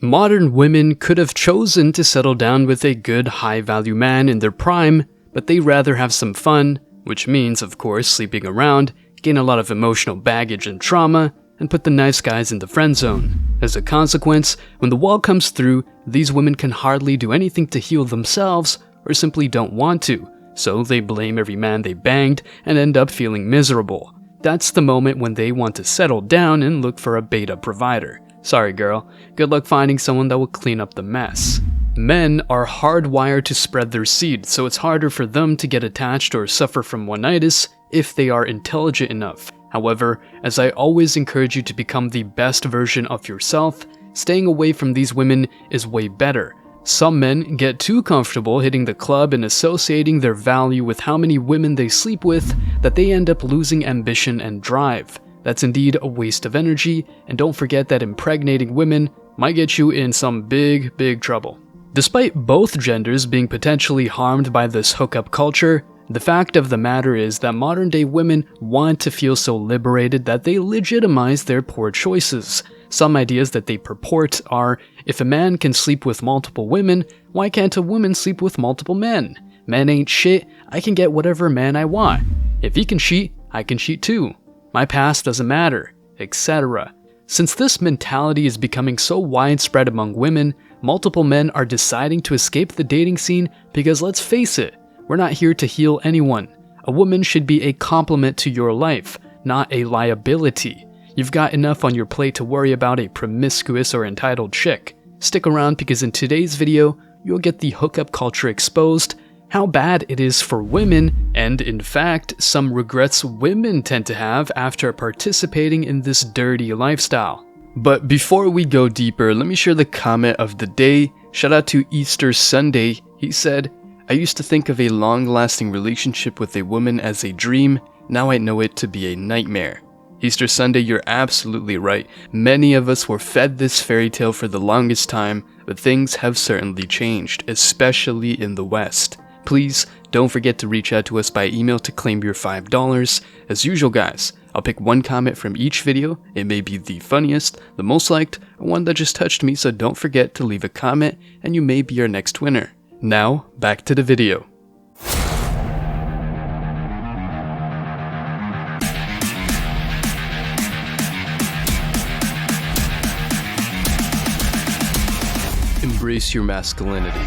Modern women could have chosen to settle down with a good high-value man in their prime, but they rather have some fun, which means, of course, sleeping around, gain a lot of emotional baggage and trauma, and put the nice guys in the friend zone. As a consequence, when the wall comes through, these women can hardly do anything to heal themselves or simply don't want to, so they blame every man they banged and end up feeling miserable. That's the moment when they want to settle down and look for a beta provider. Sorry girl, good luck finding someone that will clean up the mess. Men are hardwired to spread their seed, so it's harder for them to get attached or suffer from one-itis if they are intelligent enough. However, as I always encourage you to become the best version of yourself, staying away from these women is way better. Some men get too comfortable hitting the club and associating their value with how many women they sleep with that they end up losing ambition and drive. That's indeed a waste of energy, and don't forget that impregnating women might get you in some big trouble. Despite both genders being potentially harmed by this hookup culture, the fact of the matter is that modern day women want to feel so liberated that they legitimize their poor choices. Some ideas that they purport are, if a man can sleep with multiple women, why can't a woman sleep with multiple men? Men ain't shit, I can get whatever man I want. If he can cheat, I can cheat too. My past doesn't matter, etc. Since this mentality is becoming so widespread among women, multiple men are deciding to escape the dating scene because let's face it, we're not here to heal anyone. A woman should be a complement to your life, not a liability. You've got enough on your plate to worry about a promiscuous or entitled chick. Stick around because in today's video, you'll get the hookup culture exposed, how bad it is for women, and in fact, some regrets women tend to have after participating in this dirty lifestyle. But before we go deeper, let me share the comment of the day. Shout out to Easter Sunday. He said, I used to think of a long-lasting relationship with a woman as a dream. Now I know it to be a nightmare. Easter Sunday, you're absolutely right. Many of us were fed this fairy tale for the longest time, but things have certainly changed, especially in the West. Please don't forget to reach out to us by email to claim your $5. As usual guys, I'll pick one comment from each video. It may be the funniest, the most liked, or one that just touched me, so don't forget to leave a comment and you may be our next winner. Now, back to the video. Embrace your masculinity.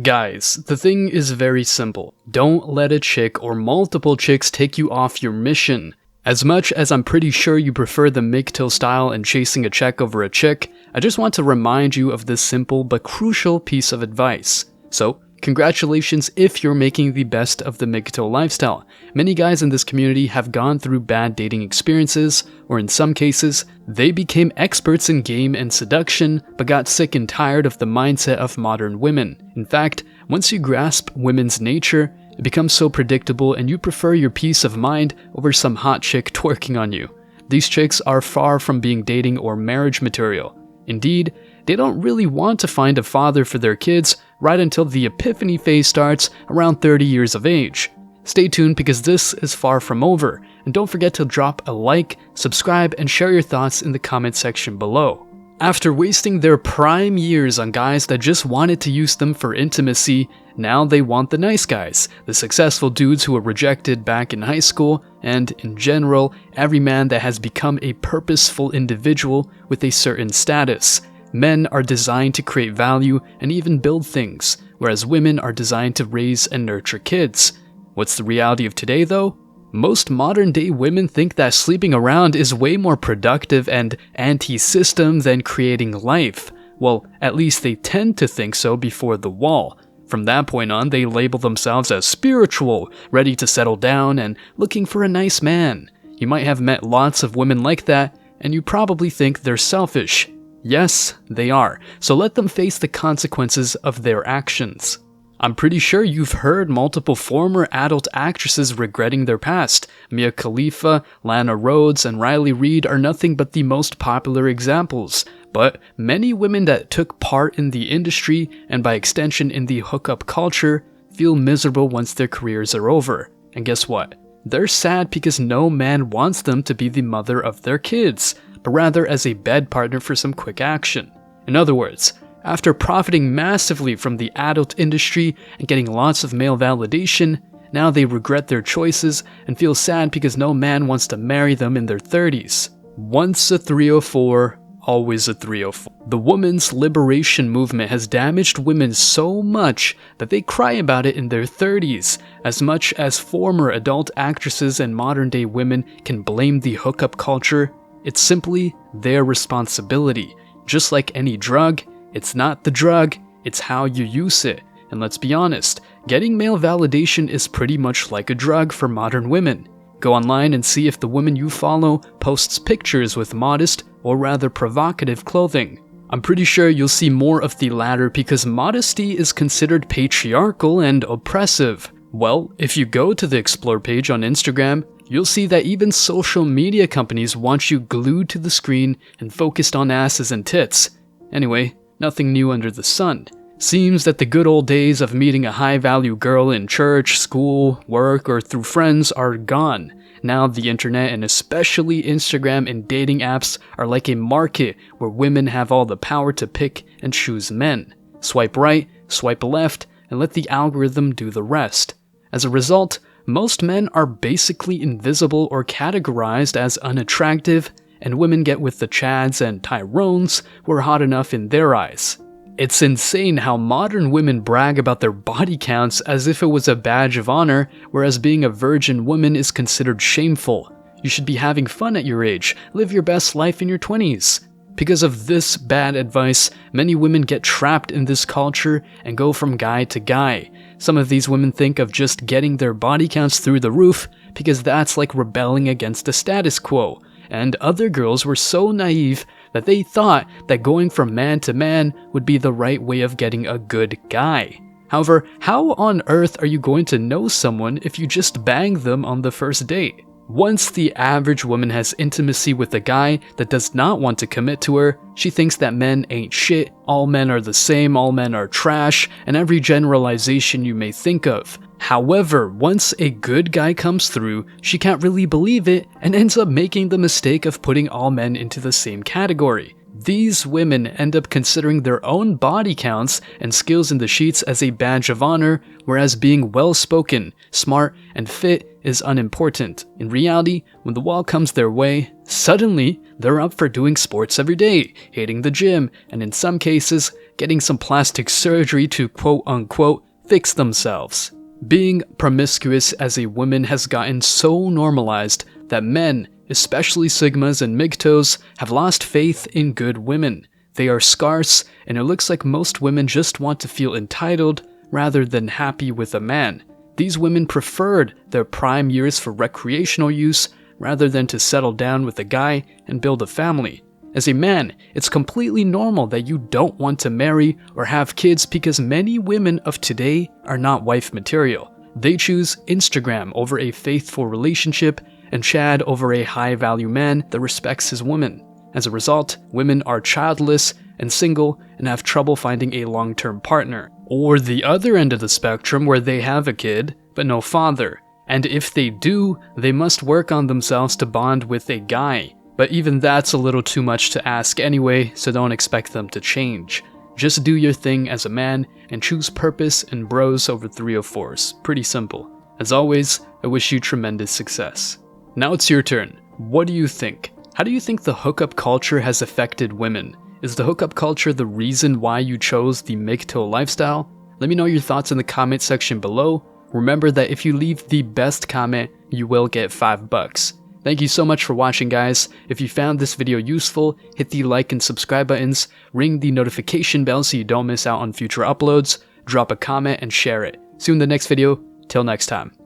Guys, the thing is very simple. Don't let a chick or multiple chicks take you off your mission. As much as I'm pretty sure you prefer the MGTOW style and chasing a check over a chick, I just want to remind you of this simple but crucial piece of advice. So, congratulations if you're making the best of the MGTOW lifestyle. Many guys in this community have gone through bad dating experiences, or in some cases, they became experts in game and seduction, but got sick and tired of the mindset of modern women. In fact, once you grasp women's nature, it becomes so predictable and you prefer your peace of mind over some hot chick twerking on you. These chicks are far from being dating or marriage material. Indeed, they don't really want to find a father for their kids right until the epiphany phase starts around 30 years of age. Stay tuned because this is far from over, and don't forget to drop a like, subscribe, and share your thoughts in the comment section below. After wasting their prime years on guys that just wanted to use them for intimacy, now they want the nice guys, the successful dudes who were rejected back in high school, and, in general, every man that has become a purposeful individual with a certain status. Men are designed to create value and even build things, whereas women are designed to raise and nurture kids. What's the reality of today though? Most modern day women think that sleeping around is way more productive and anti-system than creating life. Well, at least they tend to think so before the wall. From that point on, they label themselves as spiritual, ready to settle down, and looking for a nice man. You might have met lots of women like that, and you probably think they're selfish. Yes, they are, so let them face the consequences of their actions. I'm pretty sure you've heard multiple former adult actresses regretting their past. Mia Khalifa, Lana Rhoades, and Riley Reid are nothing but the most popular examples. But many women that took part in the industry, and by extension in the hookup culture, feel miserable once their careers are over. And guess what? They're sad because no man wants them to be the mother of their kids, but rather as a bed partner for some quick action. In other words, after profiting massively from the adult industry and getting lots of male validation, now they regret their choices and feel sad because no man wants to marry them in their 30s. Once a 304, always a 304. The women's liberation movement has damaged women so much that they cry about it in their 30s, as much as former adult actresses and modern-day women can blame the hookup culture. It's simply their responsibility. Just like any drug, it's not the drug, it's how you use it. And let's be honest, getting male validation is pretty much like a drug for modern women. Go online and see if the woman you follow posts pictures with modest, or rather provocative clothing. I'm pretty sure you'll see more of the latter because modesty is considered patriarchal and oppressive. Well, if you go to the Explore page on Instagram, you'll see that even social media companies want you glued to the screen and focused on asses and tits. Anyway, nothing new under the sun. Seems that the good old days of meeting a high-value girl in church, school, work, or through friends are gone. Now the internet and especially Instagram and dating apps are like a market where women have all the power to pick and choose men. Swipe right, swipe left, and let the algorithm do the rest. As a result, most men are basically invisible or categorized as unattractive, and women get with the Chads and Tyrones who are hot enough in their eyes. It's insane how modern women brag about their body counts as if it was a badge of honor, whereas being a virgin woman is considered shameful. You should be having fun at your age, live your best life in your 20s. Because of this bad advice, many women get trapped in this culture and go from guy to guy. Some of these women think of just getting their body counts through the roof because that's like rebelling against the status quo. And other girls were so naive that they thought that going from man to man would be the right way of getting a good guy. However, how on earth are you going to know someone if you just bang them on the first date? Once the average woman has intimacy with a guy that does not want to commit to her, she thinks that men ain't shit, all men are the same, all men are trash, and every generalization you may think of. However, once a good guy comes through, she can't really believe it and ends up making the mistake of putting all men into the same category. These women end up considering their own body counts and skills in the sheets as a badge of honor, whereas being well-spoken, smart, and fit is unimportant. In reality, when the wall comes their way, suddenly they're up for doing sports every day, hitting the gym, and in some cases, getting some plastic surgery to quote-unquote fix themselves. Being promiscuous as a woman has gotten so normalized that men, especially Sigmas and Migtos, have lost faith in good women. They are scarce, and it looks like most women just want to feel entitled rather than happy with a man. These women preferred their prime years for recreational use rather than to settle down with a guy and build a family. As a man, it's completely normal that you don't want to marry or have kids because many women of today are not wife material. They choose Instagram over a faithful relationship and Chad over a high-value man that respects his woman. As a result, women are childless and single and have trouble finding a long-term partner. Or the other end of the spectrum where they have a kid, but no father. And if they do, they must work on themselves to bond with a guy. But even that's a little too much to ask anyway, so don't expect them to change. Just do your thing as a man and choose purpose and bros over 304s. Pretty simple. As always, I wish you tremendous success. Now it's your turn. What do you think? How do you think the hookup culture has affected women? Is the hookup culture the reason why you chose the MGTOW lifestyle? Let me know your thoughts in the comment section below. Remember that if you leave the best comment, you will get $5. Thank you so much for watching, guys. If you found this video useful, hit the like and subscribe buttons, ring the notification bell so you don't miss out on future uploads, drop a comment and share it. See you in the next video. Till next time.